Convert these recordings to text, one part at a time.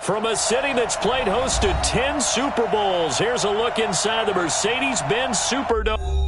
From a city that's played host to 10 Super Bowls, here's a look inside the Mercedes-Benz Superdome.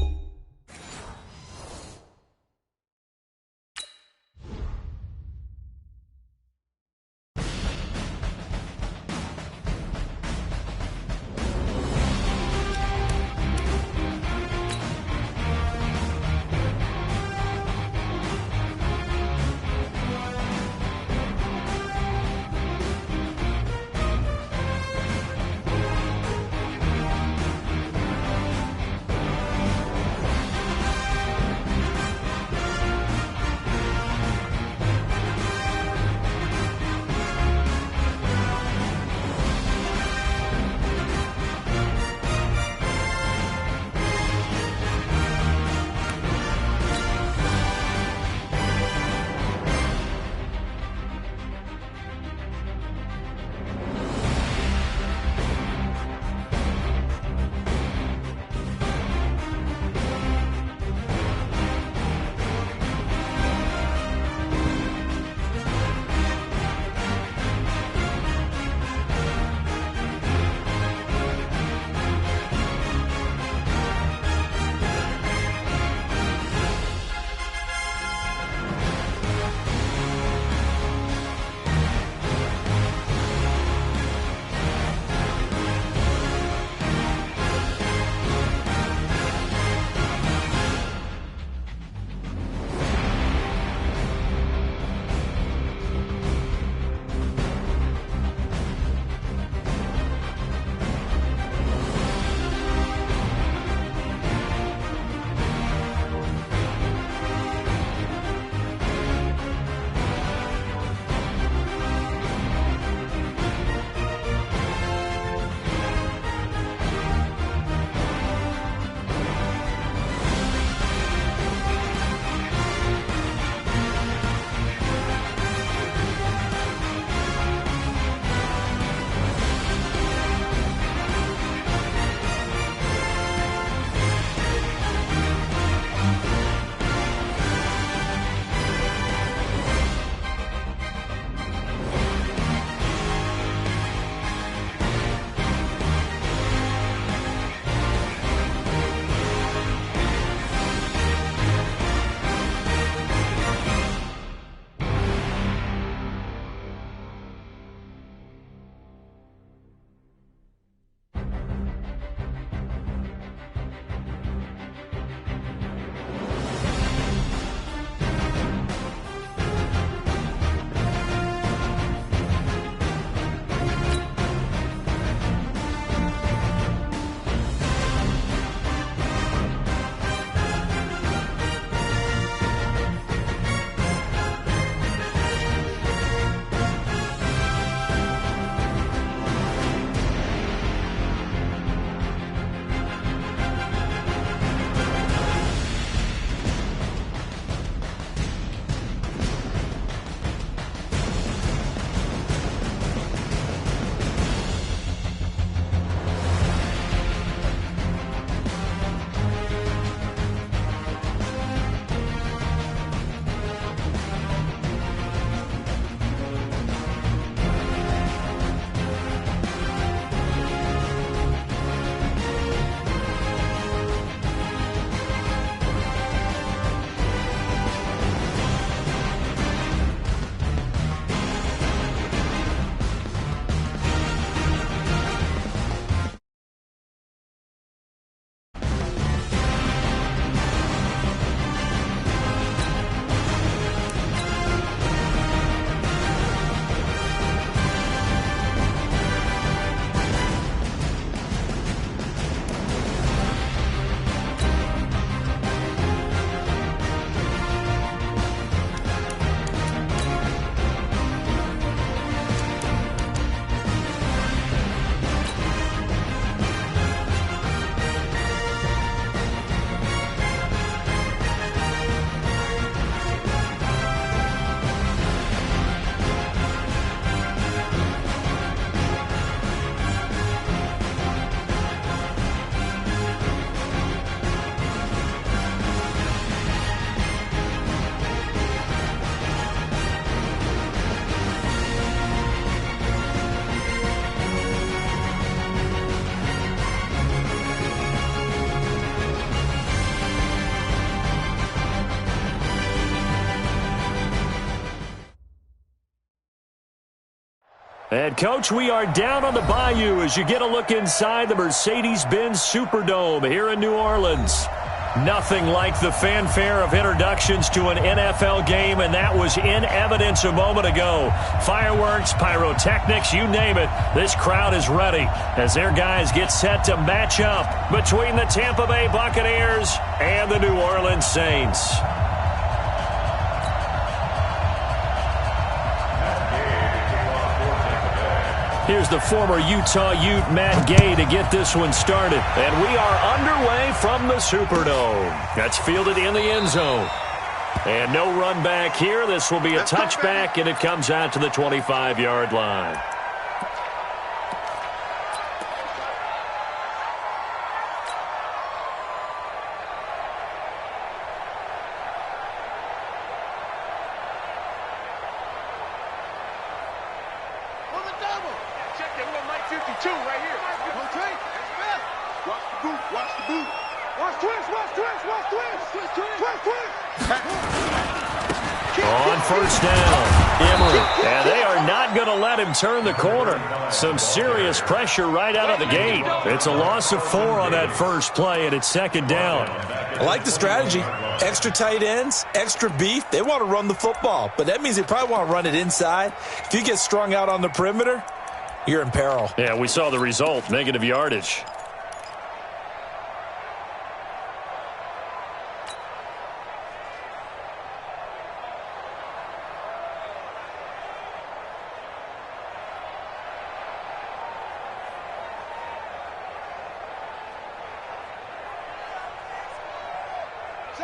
And, Coach, we are down on the Bayou as you get a look inside the Mercedes-Benz Superdome here in New Orleans. Nothing like the fanfare of introductions to an NFL game, and that was in evidence a moment ago. Fireworks, pyrotechnics, you name it. This crowd is ready as their guys get set to match up between the Tampa Bay Buccaneers and the New Orleans Saints. Here's the former Utah Ute, Matt Gay, to get this one started. And we are underway from the Superdome. That's fielded in the end zone. And no run back here. This will be a touchback, and it comes out to the 25-yard line. On first down, Emery. And they are not going to let him turn the corner. Some serious pressure right out of the gate. It's a loss of 4 on that first play, and it's second down. I like the strategy. Extra tight ends, extra beef. They want to run the football, but that means they probably want to run it inside. If you get strung out on the perimeter, you're in peril. Yeah, we saw the result, negative yardage.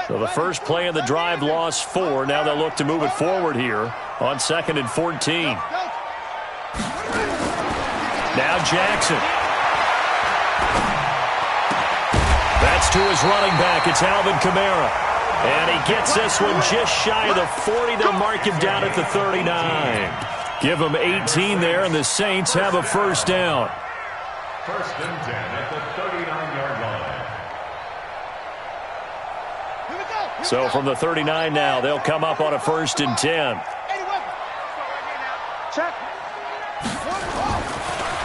So the first play of the drive lost 4. Now they'll look to move it forward here on 2nd and 14. Now Jackson. That's to his running back. It's Alvin Kamara. And he gets this one just shy of the 40. They'll mark him down at the 39. Give him 18 there, and the Saints have a first down. First and 10 at the 39-yard line. So from the 39 now, they'll come up on a 1st and 10.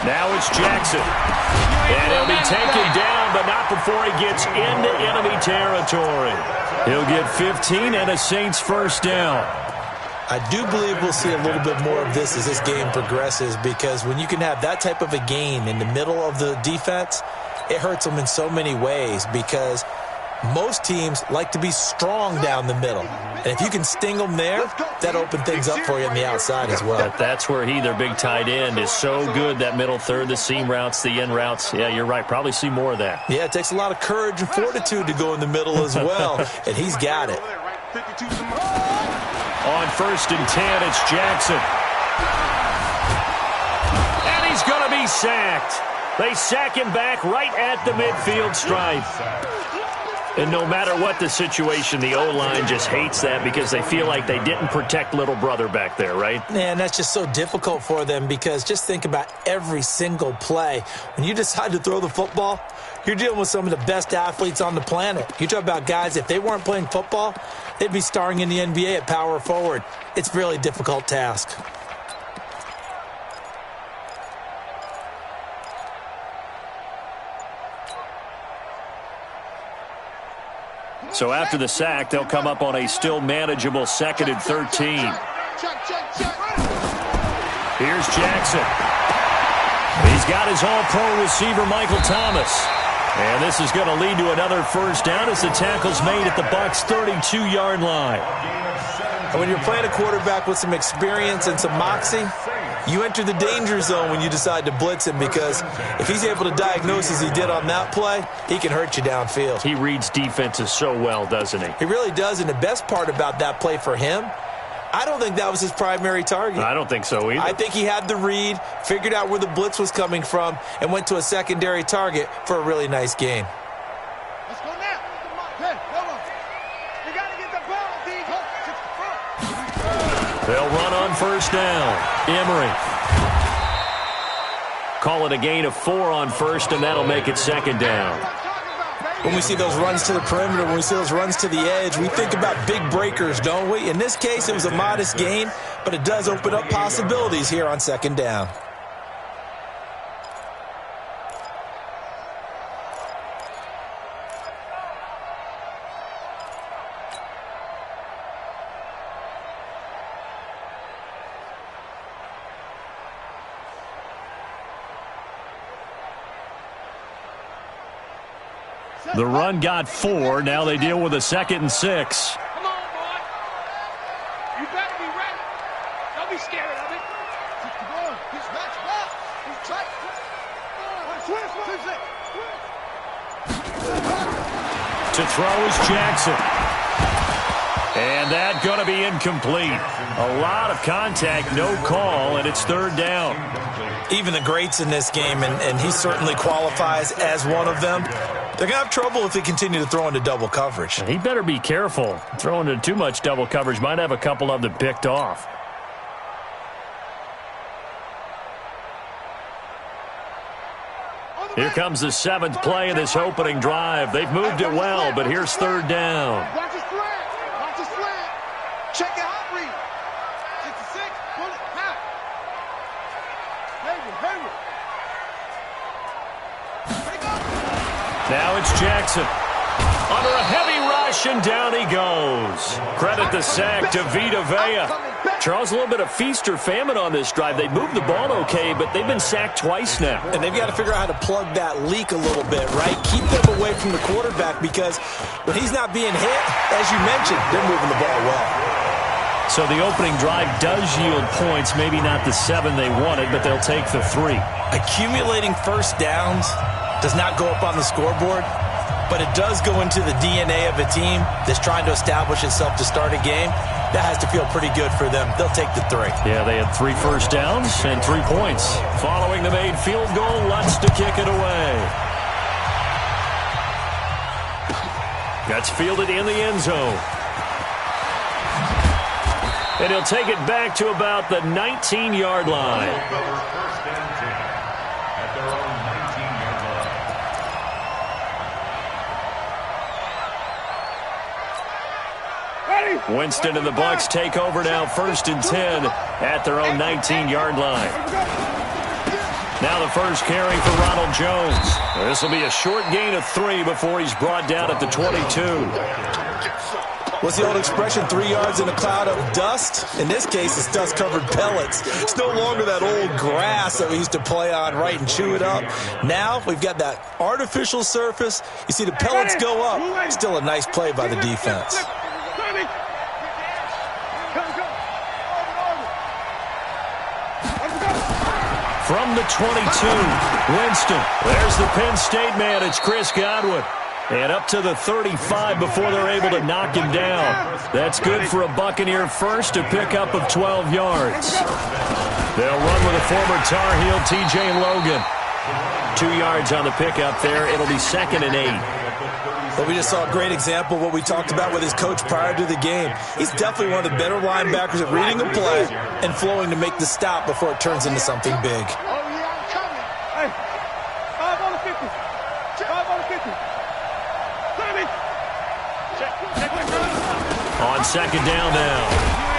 Now it's Jackson. And he'll be taken down, but not before he gets into enemy territory. He'll get 15 and a Saints first down. I do believe we'll see a little bit more of this as this game progresses, because when you can have that type of a gain in the middle of the defense, it hurts them in so many ways, because most teams like to be strong down the middle. And if you can sting them there, that opens things up for you on the outside as well. But that's where their big tight end, is so good, that middle third, the seam routes, the in routes. Yeah, you're right. Probably see more of that. Yeah, it takes a lot of courage and fortitude to go in the middle as well, and he's got it. On 1st and 10, it's Jackson. And he's going to be sacked. They sack him back right at the midfield stripe. And no matter what the situation, the O-line just hates that, because they feel like they didn't protect little brother back there, right? Man, that's just so difficult for them, because just think about every single play. When you decide to throw the football, you're dealing with some of the best athletes on the planet. You talk about guys, if they weren't playing football, they'd be starring in the NBA at power forward. It's a really difficult task. So after the sack, they'll come up on a still manageable 2nd and 13. Here's Jackson. He's got his all-pro receiver, Michael Thomas. And this is going to lead to another first down as the tackle's made at the Bucs' 32-yard line. And when you're playing a quarterback with some experience and some moxie, you enter the danger zone when you decide to blitz him, because if he's able to diagnose as he did on that play, he can hurt you downfield. He reads defenses so well, doesn't he? He really does, and the best part about that play for him, I don't think that was his primary target. I don't think so either. I think he had the read, figured out where the blitz was coming from, and went to a secondary target for a really nice gain. Let's go now. Hey, come on. You got to get the ball, They'll run on first down. Emery. Call it a gain of 4 on first, and that'll make it second down. When we see those runs to the perimeter, when we see those runs to the edge, we think about big breakers, don't we? In this case, it was a modest gain, but it does open up possibilities here on second down. The run got 4. Now they deal with a 2nd and 6. Come on, boy. You better be ready. Don't be scared of it. Come on. He's matched up. He's trying. To throw is Jackson. And that's going to be incomplete. A lot of contact, no call, and it's 3rd down. Even the greats in this game, and he certainly qualifies as one of them, they're going to have trouble if they continue to throw into double coverage. He better be careful. Throwing into too much double coverage might have a couple of them picked off. Here comes the 7th play of this opening drive. They've moved it well, but here's 3rd down. Watch his slant. Watch his slant. Check it out, read. 66. Pull it. Now. Hayward. Now it's Jackson. Under a heavy rush, and down he goes. Credit the sack to Vita Vea. Charles, a little bit of feast or famine on this drive. They moved the ball okay, but they've been sacked twice now. And they've got to figure out how to plug that leak a little bit, right? Keep them away from the quarterback, because when he's not being hit, as you mentioned, they're moving the ball well. So the opening drive does yield points, maybe not the 7 they wanted, but they'll take the 3. Accumulating first downs does not go up on the scoreboard, but it does go into the DNA of a team that's trying to establish itself to start a game. That has to feel pretty good for them. They'll take the 3. Yeah, they had 3 first downs and 3 points. Following the made field goal, Lutz to kick it away. That's fielded in the end zone. And he'll take it back to about the 19-yard line. First and 10 at their own 19-yard line. Winston and the Bucs take over now, 1st and 10 at their own 19-yard line. Now the first carry for Ronald Jones. This will be a short gain of 3 before he's brought down at the 22. What's the old expression, 3 yards in a cloud of dust? In this case, it's dust-covered pellets. It's no longer that old grass that we used to play on, right, and chew it up. Now we've got that artificial surface. You see the pellets go up. Still a nice play by the defense. From the 22, Winston. There's the Penn State man. It's Chris Godwin. And up to the 35 before they're able to knock him down. That's good for a Buccaneer first, a pickup of 12 yards. They'll run with a former Tar Heel, T.J. Logan. 2 yards on the pickup there. It'll be 2nd and 8. Well, we just saw a great example of what we talked about with his coach prior to the game. He's definitely one of the better linebackers at reading a play and flowing to make the stop before it turns into something big. Oh, yeah, I'm coming. Hey, 5 on the 50. 5 on the 50. On 2nd down now,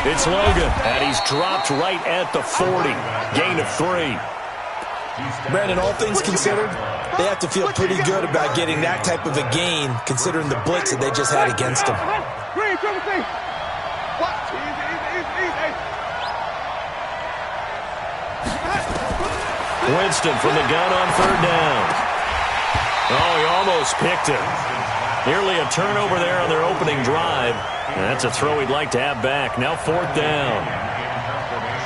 it's Logan, and he's dropped right at the 40. Gain of 3. Brandon, all things considered, they have to feel pretty good about getting that type of a gain, considering the blitz that they just had against them. Winston from the gun on 3rd down. Oh, he almost picked it. Nearly a turnover there on their opening drive. And that's a throw he'd like to have back. Now 4th down.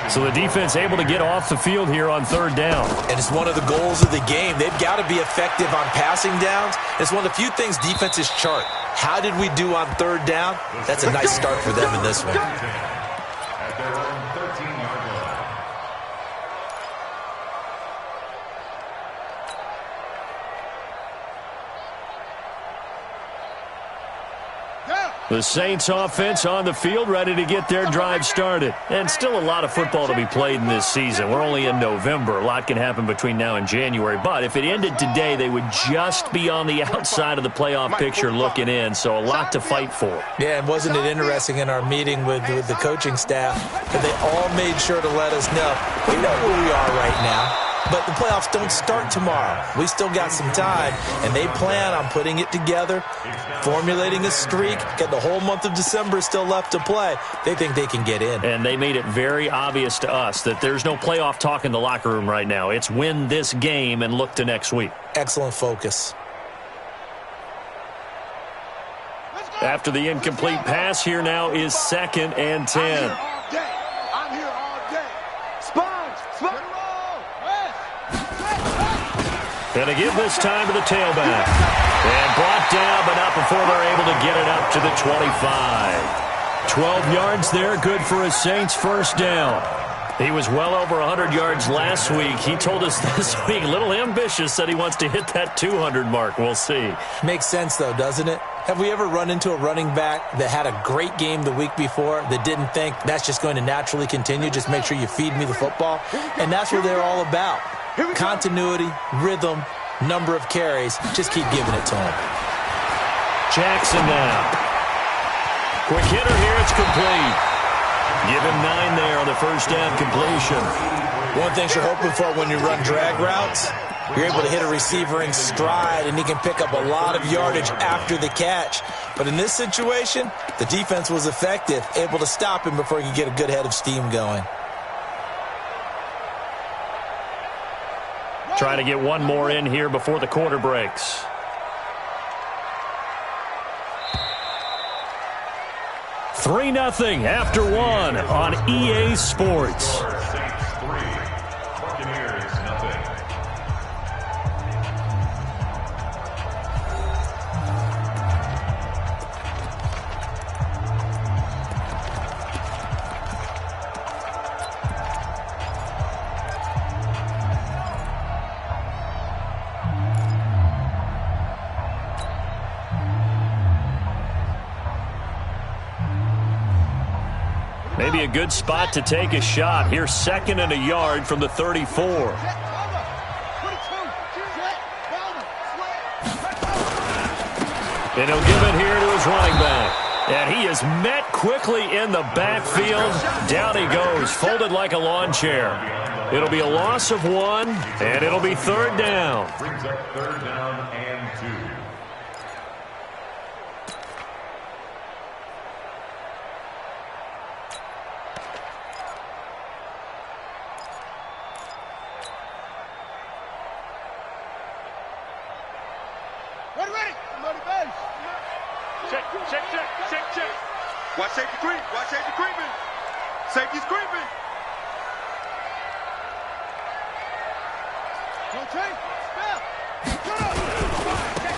So the defense able to get off the field here on 3rd down. And it's one of the goals of the game. They've got to be effective on passing downs. It's one of the few things defenses chart. How did we do on 3rd down? That's a nice start for them in this one. At their own 13-yard line. The Saints offense on the field, ready to get their drive started. And still a lot of football to be played in this season. We're only in November. A lot can happen between now and January. But if it ended today, they would just be on the outside of the playoff picture looking in. So a lot to fight for. Yeah, and wasn't it interesting in our meeting with the coaching staff that they all made sure to let us know, we know where we are right now. But the playoffs don't start tomorrow. We still got some time, and they plan on putting it together, formulating a streak, got the whole month of December still left to play. They think they can get in. And they made it very obvious to us that there's no playoff talk in the locker room right now. It's win this game and look to next week. Excellent focus. After the incomplete pass, here now is 2nd and 10. I'm here all day. Sponge. And to give this time to the tailback. And brought down, but not before they're able to get it up to the 25. 12 yards there, good for a Saints first down. He was well over 100 yards last week. He told us this week, a little ambitious, said he wants to hit that 200 mark. We'll see. Makes sense, though, doesn't it? Have we ever run into a running back that had a great game the week before that didn't think that's just going to naturally continue? Just make sure you feed me the football. And that's what they're all about. Continuity, rhythm, number of carries. Just keep giving it to him. Jackson now. Quick hitter here. It's complete. Give him 9 there on the first down completion. One thing you're hoping for when you run drag routes, you're able to hit a receiver in stride, and he can pick up a lot of yardage after the catch. But in this situation, the defense was effective, able to stop him before he could get a good head of steam going. Trying to get one more in here before the quarter breaks. Three 0 after 1 on EA Sports. Saints 3, Buccaneers 0. Maybe a good spot to take a shot. Here's 2nd and a yard from the 34. And he'll give it here to his running back. And he is met quickly in the backfield. Down he goes, folded like a lawn chair. It'll be a loss of 1, and it'll be 3rd down. Brings up 3rd down and 2. Watch safety creep. Watch safety creeping. Safety's creeping.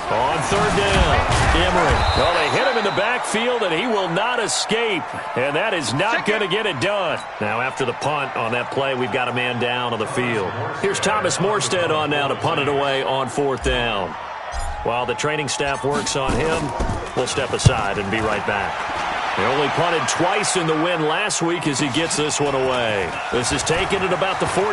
On 3rd down, Emery. Well, they hit him in the backfield, and he will not escape. And that is not going to get it done. Now, after the punt on that play, we've got a man down on the field. Here's Thomas Morstead on now to punt it away on 4th down. While the training staff works on him, we'll step aside and be right back. He only punted twice in the win last week as he gets this one away. This is taken at about the 14.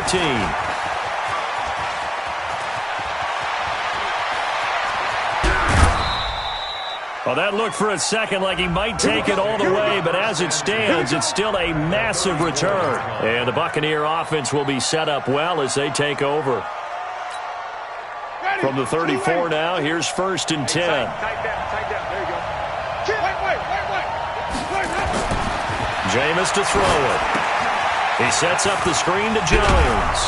Well, that looked for a second like he might take it all the way, but as it stands, it's still a massive return. And the Buccaneer offense will be set up well as they take over. From the 34 now, here's 1st and 10. Tight down. There you go. Jameis to throw it. He sets up the screen to Jones.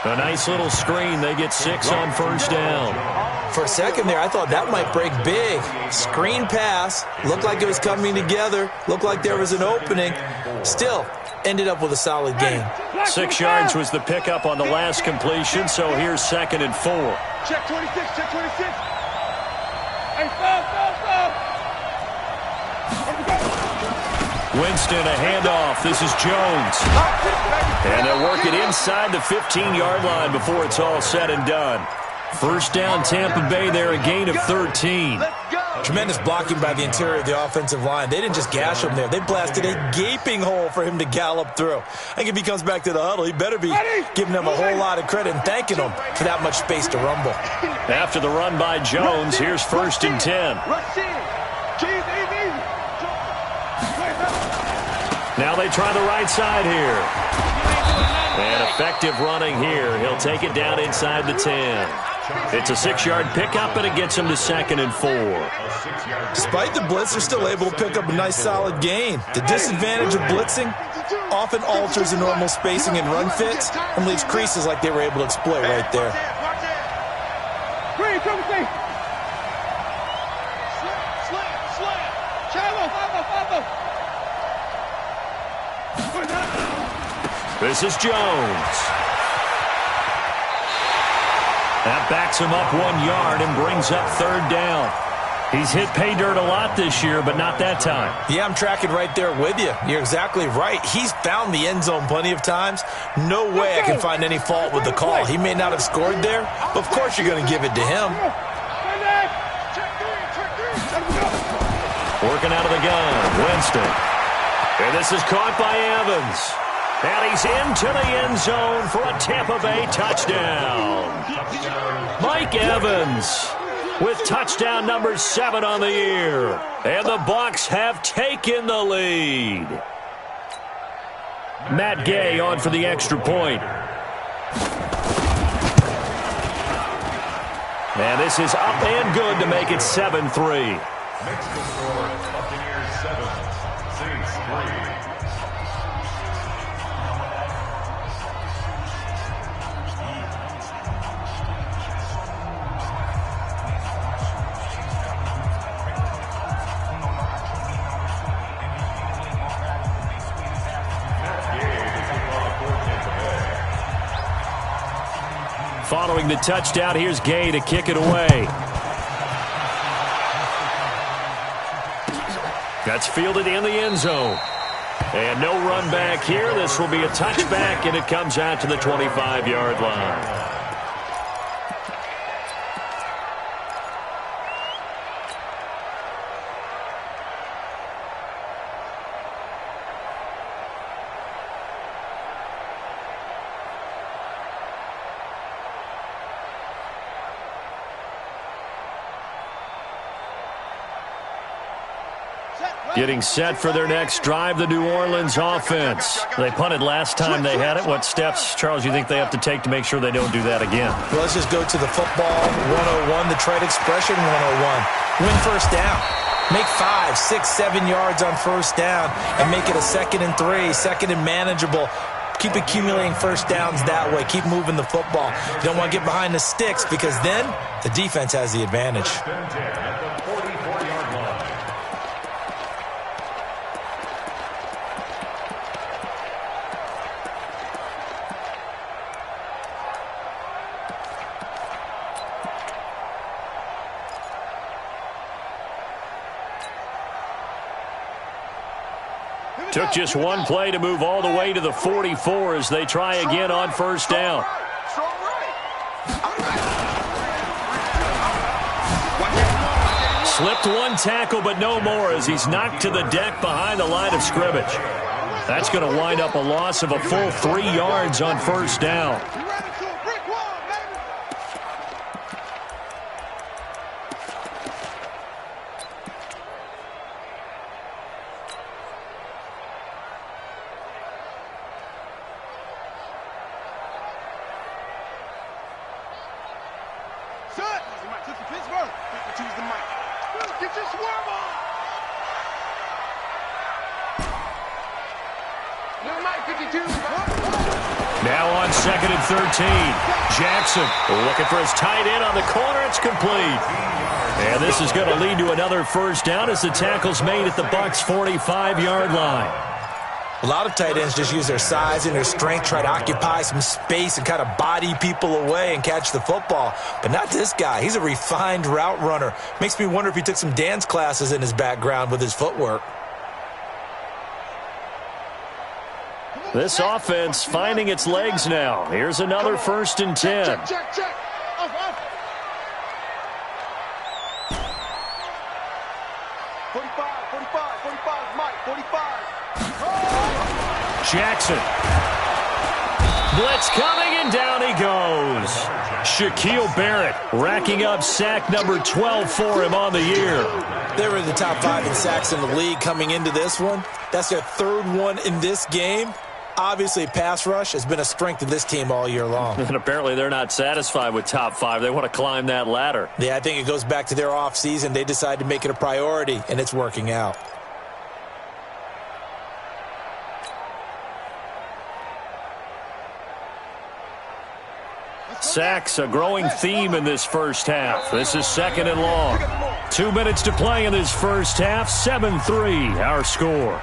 A nice little screen. They get 6 on 1st down. For a second there, I thought that might break big. Screen pass. Looked like it was coming together. Looked like there was an opening. Still, ended up with a solid game. 6 yards was the pickup on the last completion, so here's 2nd and 4. Check 26. Hey, stop. Winston, a handoff. This is Jones. And they'll work it inside the 15-yard line before it's all said and done. 1st down, Tampa Bay there, a gain of 13. Tremendous blocking by the interior of the offensive line. They didn't just gash him there. They blasted a gaping hole for him to gallop through. I think if he comes back to the huddle, he better be giving them a whole lot of credit and thanking them for that much space to rumble. After the run by Jones, here's 1st and 10. Now they try the right side here. And effective running here. He'll take it down inside the 10. It's a 6-yard pickup, and it gets him to 2nd and 4. Despite the blitz, they're still able to pick up a nice, solid gain. The disadvantage of blitzing often alters the normal spacing and run fits and leaves creases like they were able to exploit right there. This is Jones. That backs him up 1 yard and brings up 3rd down. He's hit pay dirt a lot this year, but not that time. Yeah, I'm tracking right there with you. You're exactly right. He's found the end zone plenty of times. No way I can find any fault with the call. He may not have scored there, but of course you're going to give it to him. Working out of the gun, Winston. And this is caught by Evans. And he's into the end zone for a Tampa Bay touchdown. Mike Evans with touchdown number 7 on the year. And the Bucs have taken the lead. Matt Gay on for the extra point. And this is up and good to make it 7-3. Makes the score Buccaneers 7, Saints 3. Following the touchdown, here's Gay to kick it away. That's fielded in the end zone. And no run back here. This will be a touchback, and it comes out to the 25-yard line. Getting set for their next drive, the New Orleans offense. They punted last time they had it. What steps, Charles, you think they have to take to make sure they don't do that again? Well, let's just go to the football 101, the trade expression 101. Win first down. Make 5, 6, 7 yards on first down and make it a 2nd and 3, 2nd and manageable. Keep accumulating first downs that way. Keep moving the football. You don't want to get behind the sticks because then the defense has the advantage. At the 44-yard line. Took just one play to move all the way to the 44 as they try again on first down. Slipped one tackle, but no more as he's knocked to the deck behind the line of scrimmage. That's going to wind up a loss of a full 3 yards on first down. Now on 2nd and 13. Jackson looking for his tight end on the corner. It's complete. And this is going to lead to another first down as the tackle's made at the Bucs' 45-yard line. A lot of tight ends just use their size and their strength, try to occupy some space and kind of body people away and catch the football. But not this guy. He's a refined route runner. Makes me wonder if he took some dance classes in his background with his footwork. This offense finding its legs now. Here's another 1st and 10. Check. Off. 45, Mike, 45. Jackson. Blitz coming, and down he goes. Shaquille Barrett racking up sack number 12 for him on the year. They were in the top 5 in sacks in the league coming into this one. That's their 3rd one in this game. Obviously, pass rush has been a strength of this team all year long. And apparently they're not satisfied with top 5. They want to climb that ladder. Yeah, I think it goes back to their offseason. They decided to make it a priority, and it's working out. Sacks, a growing theme in this first half. This is 2nd and long. 2 minutes to play in this first half. 7-3, our score.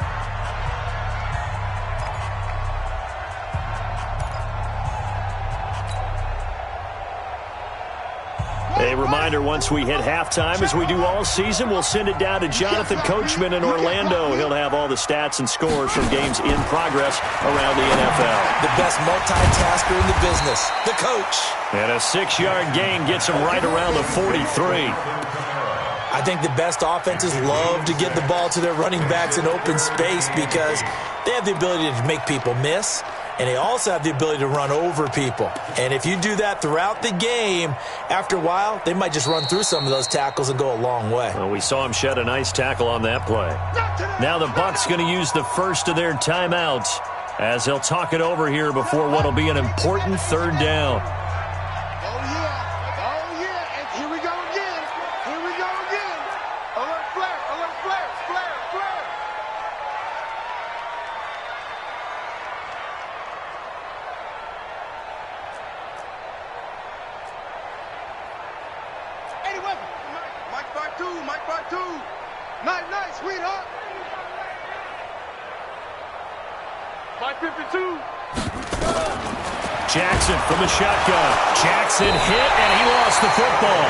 A reminder, once we hit halftime, as we do all season, we'll send it down to Jonathan Coachman in Orlando. He'll have all the stats and scores from games in progress around the NFL. The best multitasker in the business, the coach. And a 6-yard gain gets him right around the 43. I think the best offenses love to get the ball to their running backs in open space because they have the ability to make people miss, and they also have the ability to run over people. And if you do that throughout the game, after a while, they might just run through some of those tackles and go a long way. Well, we saw him shed a nice tackle on that play. Now the Bucs going to use the first of their timeouts as they'll talk it over here before what will be an important third down. Nice, sweetheart. Mike 52. Jackson from the shotgun. Jackson hit, and he lost the football.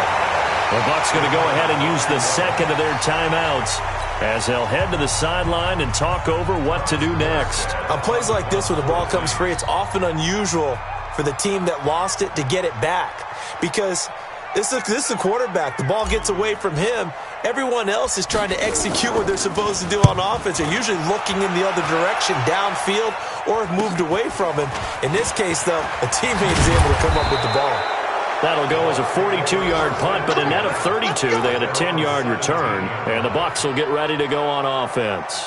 The Bucs going to go ahead and use the second of their timeouts as they'll head to the sideline and talk over what to do next. On plays like this where the ball comes free, it's often unusual for the team that lost it to get it back because this is the quarterback. The ball gets away from him. Everyone else is trying to execute what they're supposed to do on offense. They're usually looking in the other direction, downfield, or have moved away from him. In this case, though, a teammate is able to come up with the ball. That'll go as a 42-yard punt, but a net of 32. They had a 10-yard return, and the Bucs will get ready to go on offense.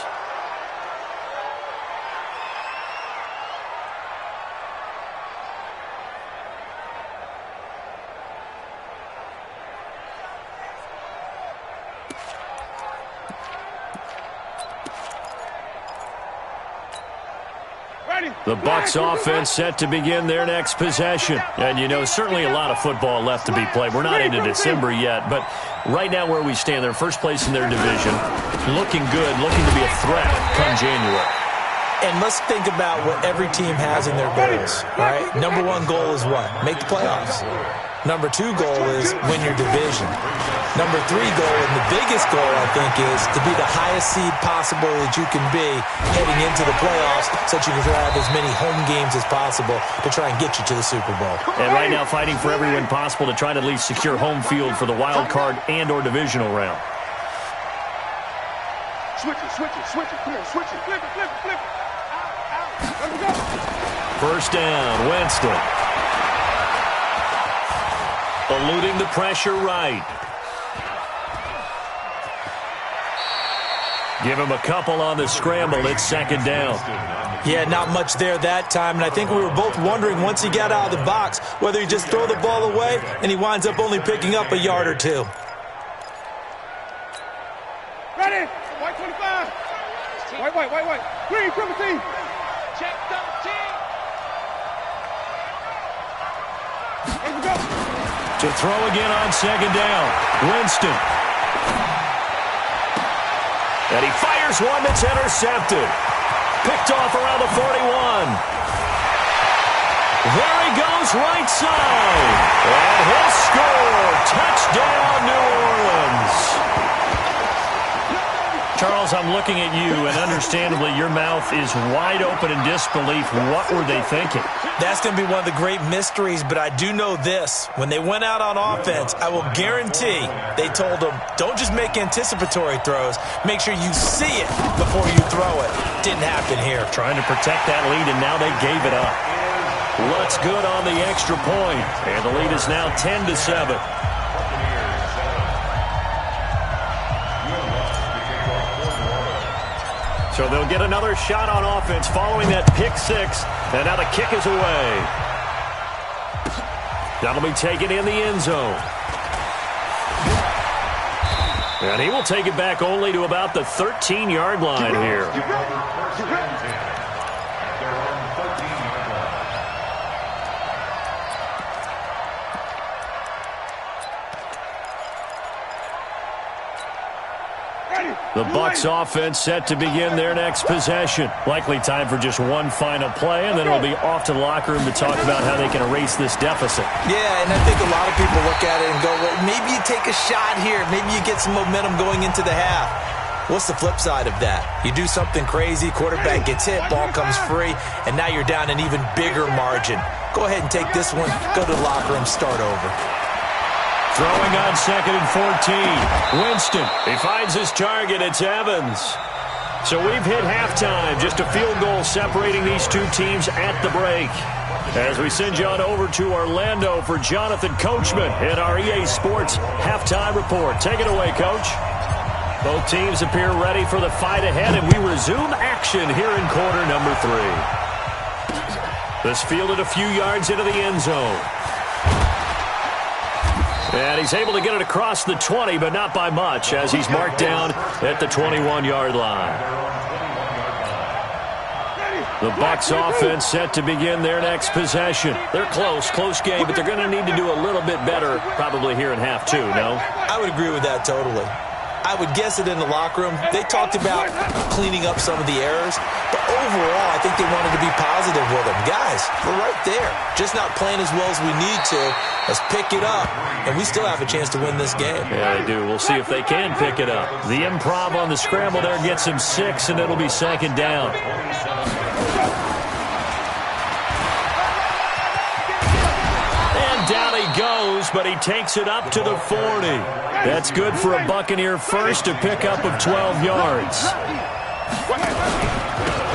The Bucs offense set to begin their next possession. And, you know, certainly a lot of football left to be played. We're not into December yet, but right now where we stand, they're first place in their division. Looking good, looking to be a threat come January. And let's think about what every team has in their goals, all right? Number one goal is what? Make the playoffs. Number two goal is win your division. Number three goal, and the biggest goal, I think, is to be the highest seed possible that you can be heading into the playoffs so that you can have as many home games as possible to try and get you to the Super Bowl. And right now fighting for every win possible to try to at least secure home field for the wild card and or divisional round. Switch it. Come here, switch it. Flip it. Out. Let me go. First down, Winston. Eluding the pressure right. Give him a couple on the scramble. It's second down. Yeah, not much there that time, and I think we were both wondering once he got out of the box whether he just throw the ball away and he winds up only picking up a yard or two. Ready? White 25. White. Green, triple team. Check double team. Let's go. To throw again on second down. Winston. And he fires one that's intercepted. Picked off around the 41. There he goes right side. And he'll score. Touchdown, New Orleans. Charles, I'm looking at you, and understandably, your mouth is wide open in disbelief. What were they thinking? That's going to be one of the great mysteries, but I do know this. When they went out on offense, I will guarantee they told them, don't just make anticipatory throws. Make sure you see it before you throw it. Didn't happen here. Trying to protect that lead, and now they gave it up. Looks good on the extra point, and the lead is now 10-7. So they'll get another shot on offense following that pick six. And now the kick is away. That'll be taken in the end zone. And he will take it back only to about the 13-yard line here. The Bucs offense set to begin their next possession. Likely time for just one final play, and then it'll be off to the locker room to talk about how they can erase this deficit. Yeah, and I think a lot of people look at it and go, well, maybe you take a shot here. Maybe you get some momentum going into the half. What's the flip side of that? You do something crazy, quarterback gets hit, ball comes free, and now you're down an even bigger margin. Go ahead and take this one, go to the locker room, start over. Throwing on 2nd and 14. Winston, he finds his target. It's Evans. So we've hit halftime. Just a field goal separating these two teams at the break. As we send you on over to Orlando for Jonathan Coachman in our EA Sports Halftime Report. Take it away, Coach. Both teams appear ready for the fight ahead, and we resume action here in quarter number 3. This fielded a few yards into the end zone. And he's able to get it across the 20, but not by much, as he's marked down at the 21-yard line. The Bucs offense set to begin their next possession. They're close game, but they're going to need to do a little bit better probably here in half 2, no? I would agree with that totally. I would guess it in the locker room. They talked about cleaning up some of the errors, but overall, I think they wanted to be positive with them. Guys, we're right there. Just not playing as well as we need to. Let's pick it up, and we still have a chance to win this game. Yeah, they do. We'll see if they can pick it up. The improv on the scramble there gets him 6, and it'll be 2nd down. And down he goes, but he takes it up to the 40. That's good for a Buccaneer first to pick up of 12 yards.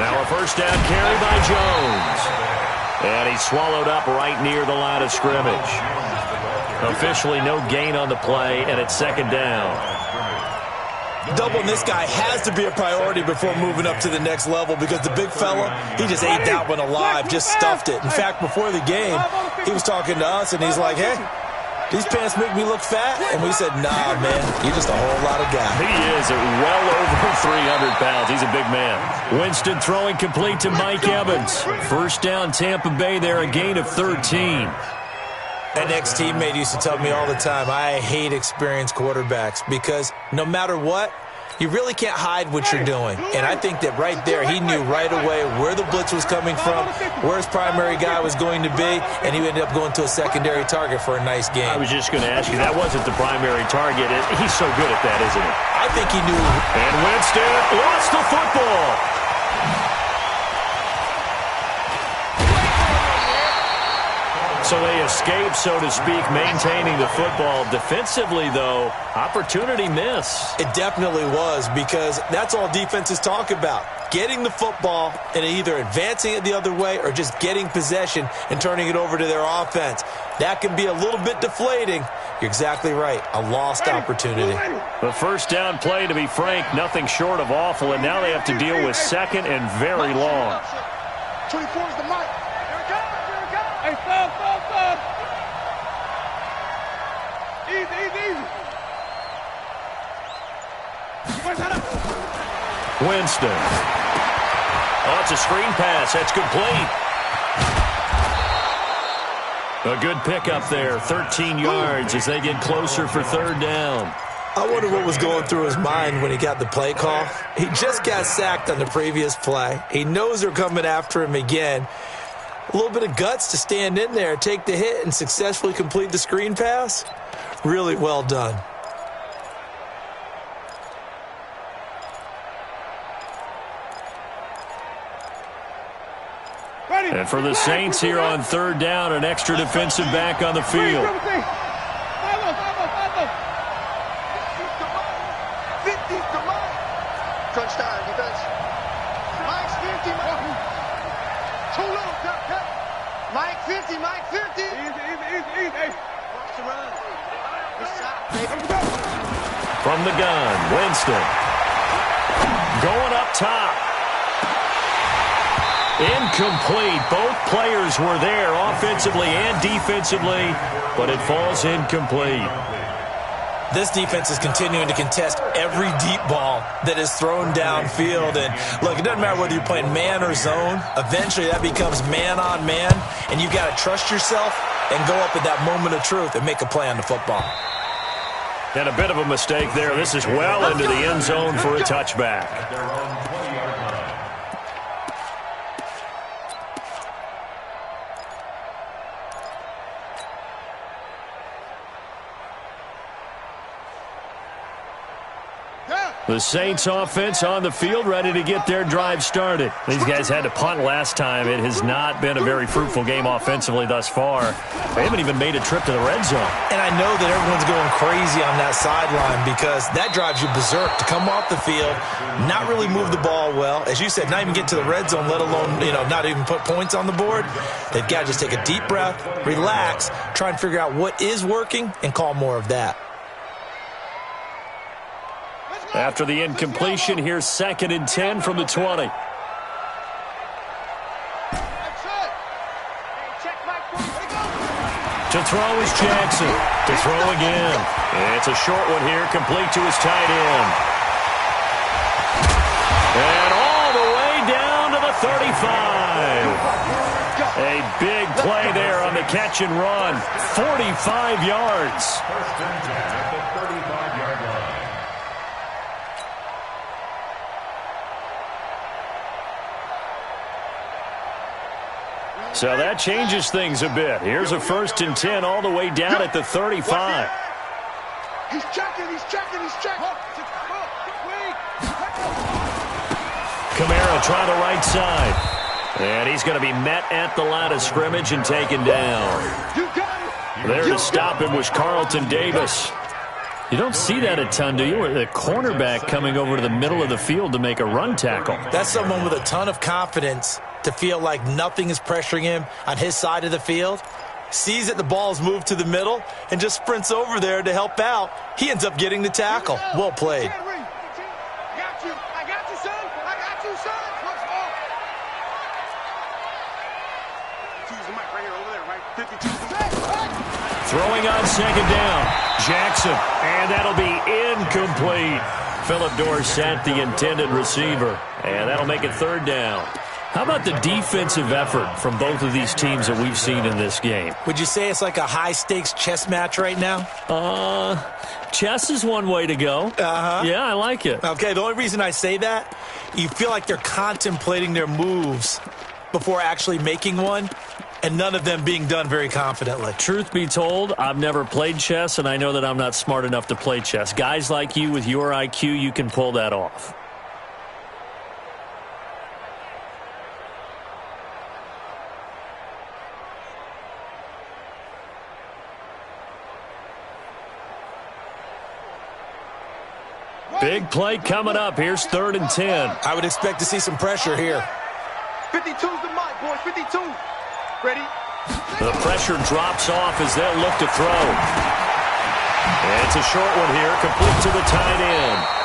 Now a first down carry by Jones. And he's swallowed up right near the line of scrimmage. Officially no gain on the play, and it's 2nd down. Doubling this guy has to be a priority before moving up to the next level, because the big fella, he just ate that one alive, just stuffed it. In fact, before the game, he was talking to us, and he's like, hey, these pants make me look fat? And we said, nah, man, you're just a whole lot of guy. He is at well over 300 pounds. He's a big man. Winston throwing complete to Mike Evans. First down, Tampa Bay there, a gain of 13. An ex-teammate used to tell me all the time, I hate experienced quarterbacks, because no matter what, you really can't hide what you're doing. And I think that right there, he knew right away where the blitz was coming from, where his primary guy was going to be, and he ended up going to a secondary target for a nice game. I was just going to ask you, that wasn't the primary target. He's so good at that, isn't he? I think he knew. And Winston lost the football. So they escape, so to speak, maintaining the football. Defensively, though, opportunity miss. It definitely was, because that's all defenses talk about. Getting the football and either advancing it the other way or just getting possession and turning it over to their offense. That can be a little bit deflating. You're exactly right. A lost opportunity. The first down play, to be frank, nothing short of awful, and now they have to deal with 2nd and very long. 24 is the mic. Hey, stop. Easy. Winston. Oh, it's a screen pass. That's complete. A good pickup there. 13 yards as they get closer for 3rd down. I wonder what was going through his mind when he got the play call. He just got sacked on the previous play. He knows they're coming after him again. A little bit of guts to stand in there, take the hit, and successfully complete the screen pass. Really well done. And for the Saints here on 3rd down, an extra defensive back on the field. Touchdown defense. Mike's 50. Too little. Mike 50. Easy. Watch the run. From the gun, Winston. Going up top. Incomplete. Both players were there offensively and defensively, but it falls incomplete. This defense is continuing to contest every deep ball that is thrown downfield. And look, it doesn't matter whether you're playing man or zone. Eventually that becomes man on man, and you've got to trust yourself and go up at that moment of truth and make a play on the football. And a bit of a mistake there. This is well into the end zone for a touchback. At their own 20-yard line. The Saints offense on the field, ready to get their drive started. These guys had to punt last time. It has not been a very fruitful game offensively thus far. They haven't even made a trip to the red zone. And I know that everyone's going crazy on that sideline because that drives you berserk to come off the field, not really move the ball well. As you said, not even get to the red zone, let alone, not even put points on the board. They've got to just take a deep breath, relax, try and figure out what is working, and call more of that. After the incompletion, here's 2nd and 10 from the 20. To throw is Jackson. To throw again. It's a short one here, complete to his tight end. And all the way down to the 35. A big play there on the catch and run. 45 yards. 1st and 10 at the 35-yard line. So that changes things a bit. Here's a 1st and 10 all the way down at the 35. He's checking. Kamara trying the right side. And he's going to be met at the line of scrimmage and taken down. There to stop him was Carlton Davis. You don't see that a ton, do you? The cornerback coming over to the middle of the field to make a run tackle. That's someone with a ton of confidence to feel like nothing is pressuring him on his side of the field. Sees that the ball is moved to the middle and just sprints over there to help out. He ends up getting the tackle. Well played. I got you, son. Throwing on 2nd down. Jackson. And that'll be incomplete. Philip Dorsett, the intended receiver. And that'll make it 3rd down. How about the defensive effort from both of these teams that we've seen in this game? Would you say it's like a high-stakes chess match right now? Chess is one way to go. Uh-huh. Yeah, I like it. Okay, the only reason I say that, you feel like they're contemplating their moves before actually making one, and none of them being done very confidently. Truth be told, I've never played chess, and I know that I'm not smart enough to play chess. Guys like you with your IQ, you can pull that off. Big play coming up. Here's 3rd and 10. I would expect to see some pressure here. 52's the mic, boys. 52. Ready? The pressure drops off as they'll look to throw. And it's a short one here, complete to the tight end.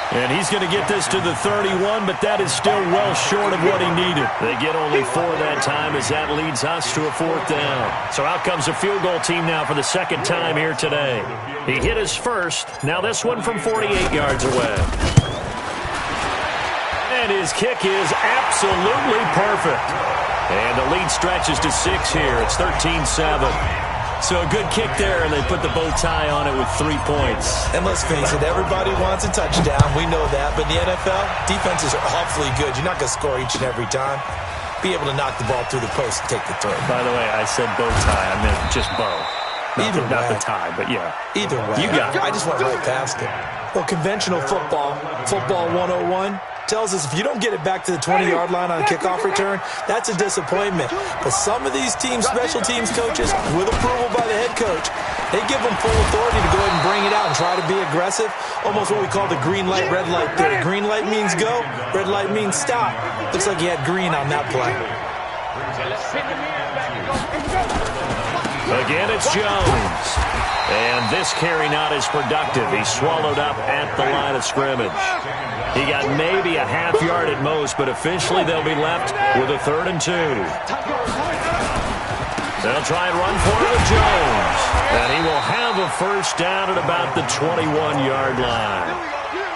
And he's going to get this to the 31, but that is still well short of what he needed. They get only 4 that time as that leads us to a 4th down. So out comes a field goal team now for the 2nd time here today. He hit his first. Now this one from 48 yards away. And his kick is absolutely perfect. And the lead stretches to 6 here. It's 13-7. So a good kick there, and they put the bow tie on it with 3 points. And let's face it, everybody wants a touchdown. We know that. But in the NFL, defenses are awfully good. You're not going to score each and every time. Be able to knock the ball through the post and take the throw. By the way, I said bow tie. I meant just bow. Not the tie, but yeah. Either way. You got it. I just went right past it. Well, conventional football 101, tells us if you don't get it back to the 20-yard line on a kickoff return, that's a disappointment. But some of these teams, special teams coaches, with approval by the head coach, they give them full authority to go ahead and bring it out and try to be aggressive. Almost what we call the green light, red light theory. Green light means go, red light means stop. Looks like he had green on that play. Again, it's Jones. And this carry not as productive. He's swallowed up at the line of scrimmage. He got maybe a half yard at most, but officially they'll be left with a 3rd and 2. They'll try and run for it with Jones. And he will have a 1st down at about the 21-yard line.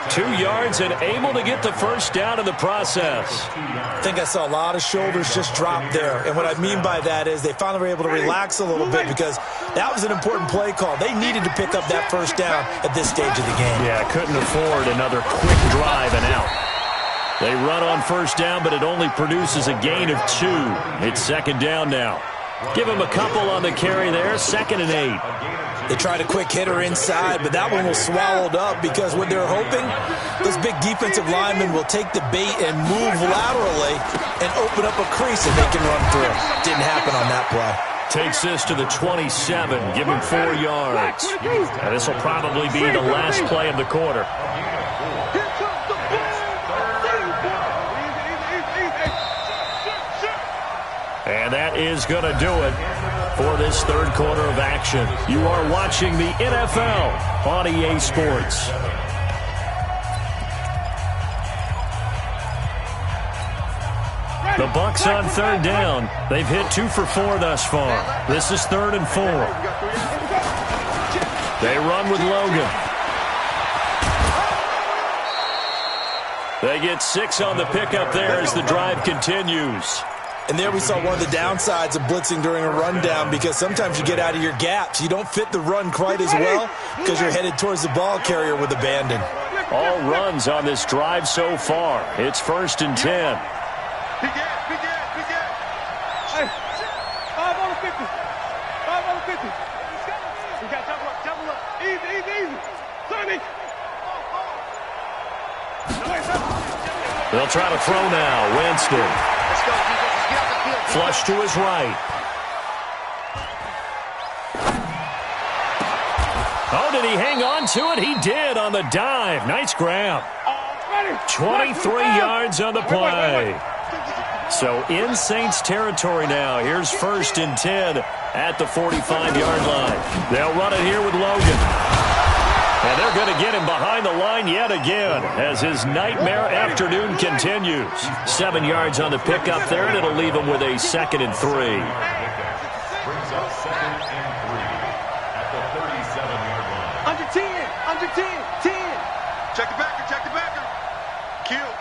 2 yards and able to get the first down in the process. I think I saw a lot of shoulders just drop there. And what I mean by that is they finally were able to relax a little bit because that was an important play call. They needed to pick up that first down at this stage of the game. Yeah, couldn't afford another quick drive and out. They run on first down, but it only produces a gain of 2. It's second down now. Give him a couple on the carry there, 2nd and 8. They tried a quick hitter inside, but that one was swallowed up because what they're hoping, those big defensive linemen will take the bait and move laterally and open up a crease that they can run through. Didn't happen on that play. Takes this to the 27, give him 4 yards. And this will probably be the last play of the quarter. And that is going to do it for this third quarter of action. You are watching the NFL on EA Sports. The Bucs on third down. They've hit 2 for 4 thus far. This is 3rd and 4. They run with Logan. They get 6 on the pickup there as the drive continues. And there we saw one of the downsides of blitzing during a rundown because sometimes you get out of your gaps. You don't fit the run quite as well because you're headed towards the ball carrier with abandon. All runs on this drive so far. It's 1st and 10. Hey, 5 on the 50. 5 on the 50. We got double up. Easy. Sonny. They'll try to throw now. Winston. Flush to his right. Oh, did he hang on to it? He did on the dive. Nice grab. 23 yards on the play. So in Saints territory now. Here's 1st and 10 at the 45-yard line. They'll run it here with Logan. And they're going to get him behind the line yet again as his nightmare afternoon continues. 7 yards on the pickup there, and it'll leave him with a 2nd and 3. Brings up 2nd and 3 at the 37-yard line. Under 10. Check the backer. Kill.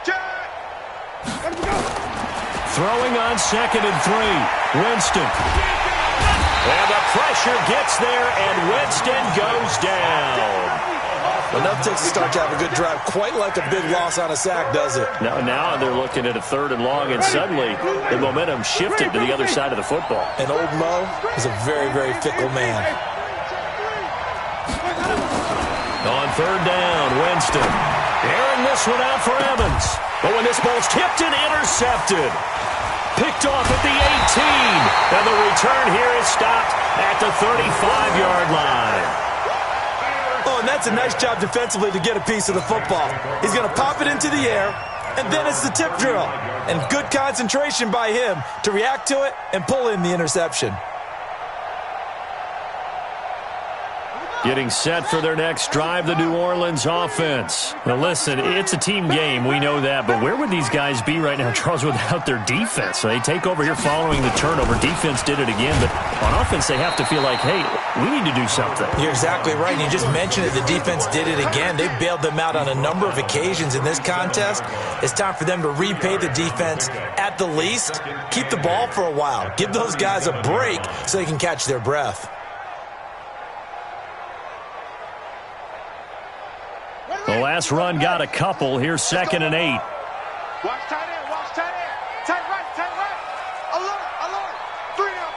Check. Let him go. Throwing on 2nd and 3. Winston. And the pressure gets there, and Winston goes down. Enough takes to start to have a good drive. Quite like a big loss on a sack, does it? Now they're looking at a 3rd and long, and suddenly the momentum shifted to the other side of the football. And old Mo is a very, very fickle man. On 3rd down, Winston. Airing this one out for Evans. But when this ball's tipped and intercepted. Picked off at the 18. And the return here is stopped at the 35-yard line. Oh, and that's a nice job defensively to get a piece of the football. He's going to pop it into the air, and then it's the tip drill. And good concentration by him to react to it and pull in the interception. Getting set for their next drive, the New Orleans offense. Now listen, it's a team game, we know that, but where would these guys be right now, Charles, without their defense? So they take over here following the turnover. Defense did it again, but on offense they have to feel like, hey, we need to do something. You're exactly right. You just mentioned it. The defense did it again. They bailed them out on a number of occasions in this contest. It's time for them to repay the defense at the least. Keep the ball for a while. Give those guys a break so they can catch their breath. The last run got a couple. Here's 2nd and 8. Watch tight end. Tight right. Alert. 3 down.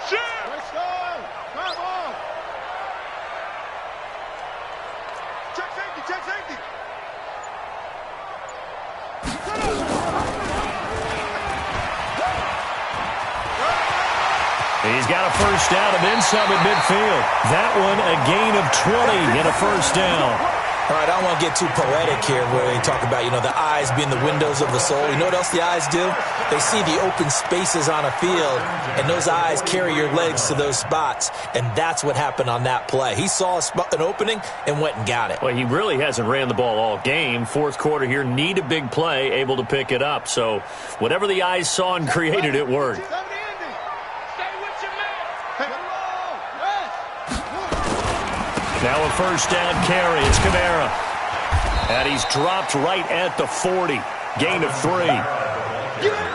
Shoot. Let's go. Come on. Check safety. He's got a first down and then some at midfield. That one a gain of 20 and a first down. All right, I don't want to get too poetic here where they talk about, the eyes being the windows of the soul. You know what else the eyes do? They see the open spaces on a field, and those eyes carry your legs to those spots, and that's what happened on that play. He saw an opening and went and got it. Well, he really hasn't ran the ball all game. 4th quarter here, need a big play, able to pick it up. So whatever the eyes saw and created, it worked. Now a first down carry. It's Kamara. And he's dropped right at the 40. Gain of 3.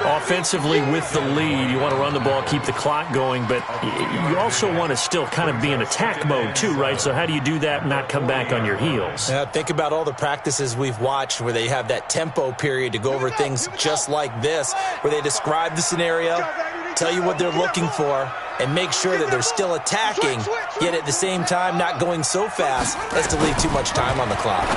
Offensively with the lead, you want to run the ball, keep the clock going, but you also want to still kind of be in attack mode too, right? So how do you do that and not come back on your heels? Yeah, think about all the practices we've watched where they have that tempo period to go over things just like this, where they describe the scenario, tell you what they're looking for, and make sure that they're still attacking, yet at the same time not going so fast as to leave too much time on the clock.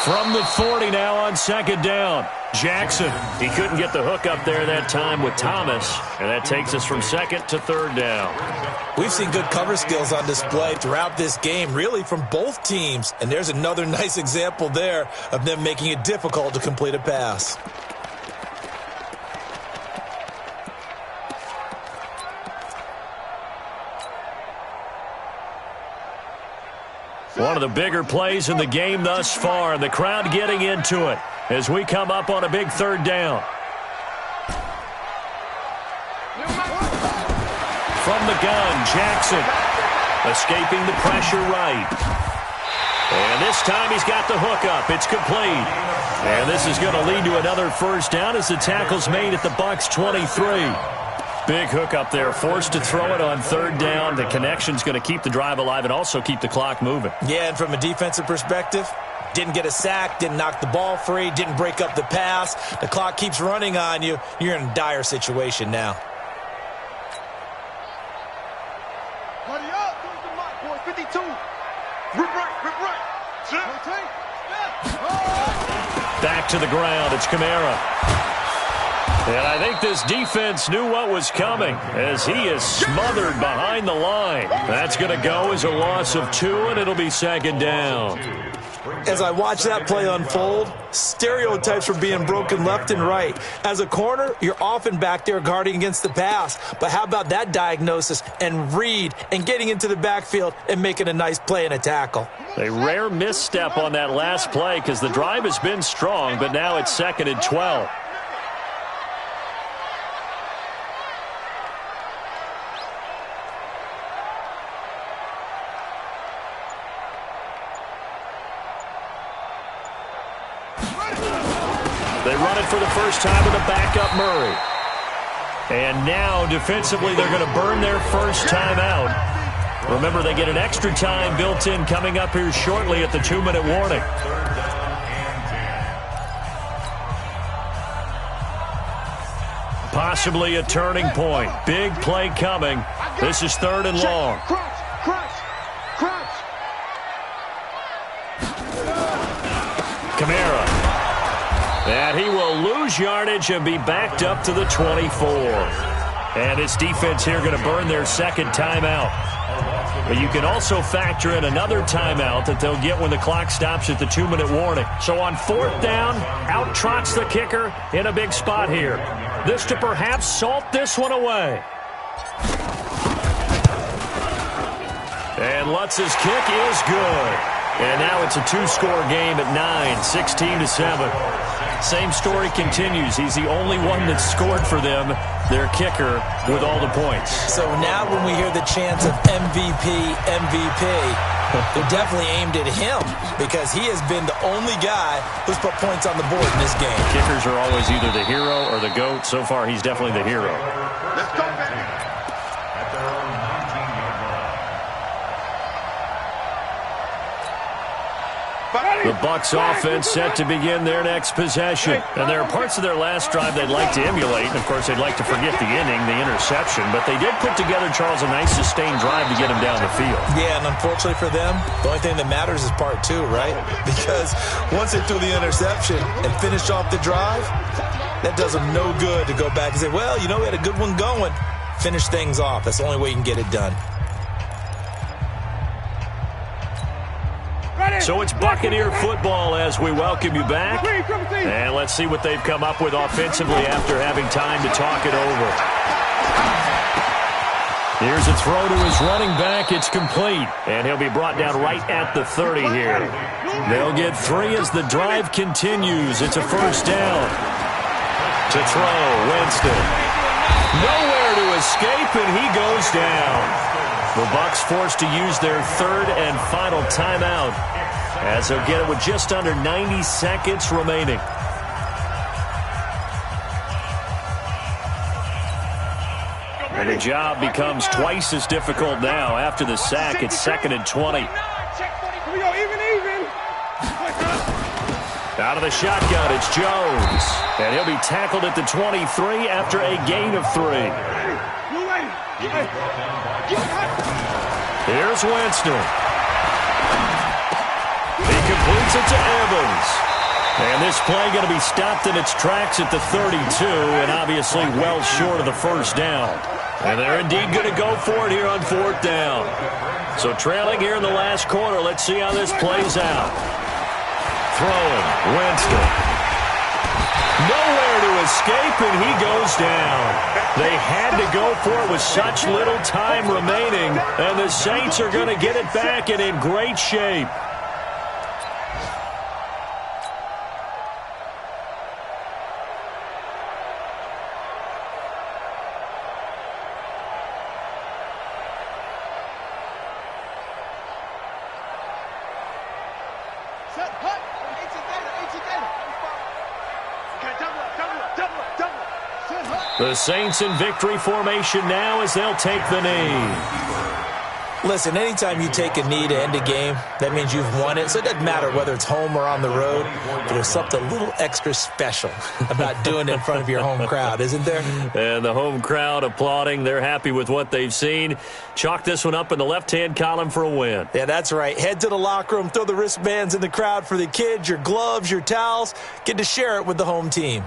From the 40 now on second down. Jackson, he couldn't get the hook up there that time with Thomas, and that takes us from second to third down. We've seen good cover skills on display throughout this game, really from both teams, and there's another nice example there of them making it difficult to complete a pass. One of the bigger plays in the game thus far, and the crowd getting into it as we come up on a big third down. From the gun, Jackson escaping the pressure right. And this time he's got the hook up. It's complete. And this is going to lead to another first down as the tackle's made at the Bucs 23. Big hook up there, forced to throw it on third down. The connection's going to keep the drive alive and also keep the clock moving. Yeah, and from a defensive perspective, didn't get a sack, didn't knock the ball free, didn't break up the pass. The clock keeps running on you. You're in a dire situation now. Buddy up. Goes to Mike, boy. 52. Rip right. Back to the ground. It's Kamara. And I think this defense knew what was coming as he is smothered behind the line. That's going to go as a loss of 2, and it'll be second down. As I watch that play unfold, stereotypes were being broken left and right. As a corner, you're often back there guarding against the pass. But how about that diagnosis and read and getting into the backfield and making a nice play and a tackle? A rare misstep on that last play because the drive has been strong, but now it's second and 12. They run it for the first time with a backup Murray. And now, defensively, they're going to burn their first time out. Remember, they get an extra time built in coming up here shortly at the 2-minute warning. Possibly a turning point. Big play coming. This is third and long. Kamara. And he will lose yardage and be backed up to the 24. And his defense here going to burn their second timeout. But you can also factor in another timeout that they'll get when the clock stops at the 2-minute warning. So on fourth down, out trots the kicker in a big spot here. This to perhaps salt this one away. And Lutz's kick is good. And now it's a 2-score game at 9, 16-7. Same story continues. He's the only one that scored for them, their kicker, with all the points. So now when we hear the chants of MVP, they're definitely aimed at him because he has been the only guy who's put points on the board in this game. Kickers are always either the hero or the GOAT. So far, he's definitely the hero. Let's go, baby. At their own 19-yard line. The Bucs offense set to begin their next possession. And there are parts of their last drive they'd like to emulate. And, of course, they'd like to forget the inning, the interception. But they did put together, Charles, a nice sustained drive to get him down the field. Yeah, and unfortunately for them, the only thing that matters is part 2, right? Because once they threw the interception and finished off the drive, that does them no good to go back and say, well, you know, we had a good one going. Finish things off. That's the only way you can get it done. So it's Buccaneer football as we welcome you back. And let's see what they've come up with offensively after having time to talk it over. Here's a throw to his running back. It's complete. And he'll be brought down right at the 30 here. They'll get 3 as the drive continues. It's a first down. To throw, Winston. Nowhere to escape, and he goes down. The Bucs forced to use their third and final timeout as they'll get it with just under 90 seconds remaining. And the job becomes twice as difficult now. After the sack, it's 2nd and 20. Out of the shotgun, it's Jones. And he'll be tackled at the 23 after a gain of 3. Here's Winston. He completes it to Evans. And this play going to be stopped in its tracks at the 32, and obviously well short of the first down. And they're indeed going to go for it here on 4th down. So trailing here in the last quarter, let's see how this plays out. Throwing, Winston. Nowhere to escape, and he goes down. They had to go for it with such little time remaining, and the Saints are going to get it back and in great shape. The Saints in victory formation now as they'll take the knee. Listen, anytime you take a knee to end a game, that means you've won it. So it doesn't matter whether it's home or on the road, but there's something a little extra special about doing it in front of your home crowd, isn't there? And the home crowd applauding. They're happy with what they've seen. Chalk this one up in the left-hand column for a win. Yeah, that's right. Head to the locker room, throw the wristbands in the crowd for the kids, your gloves, your towels. Get to share it with the home team.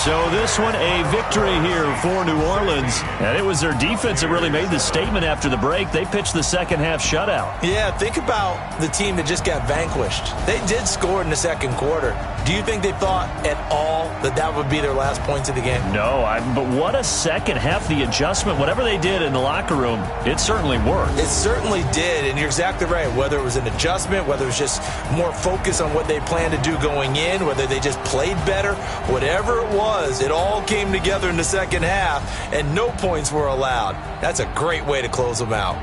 So this one a victory here for New Orleans. And it was their defense that really made the statement after the break. They pitched the second half shutout. Yeah, think about the team that just got vanquished. They did score in the second quarter. Do you think they thought at all that that would be their last points of the game? No, but what a second half. The adjustment, whatever they did in the locker room, it certainly worked. It certainly did, and you're exactly right. Whether it was an adjustment, whether it was just more focus on what they planned to do going in, whether they just played better, whatever it was, it all came together in the second half, and no points were allowed. That's a great way to close them out.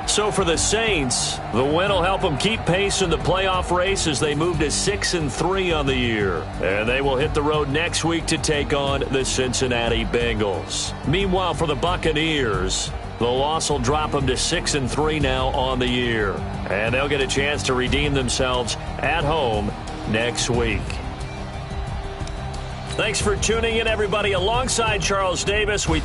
So for the Saints, the win will help them keep pace in the playoff race as they move to 6-3 on the year. And they will hit the road next week to take on the Cincinnati Bengals. Meanwhile, for the Buccaneers, the loss will drop them to 6-3 now on the year. And they'll get a chance to redeem themselves at home next week. Thanks for tuning in, everybody. Alongside Charles Davis, we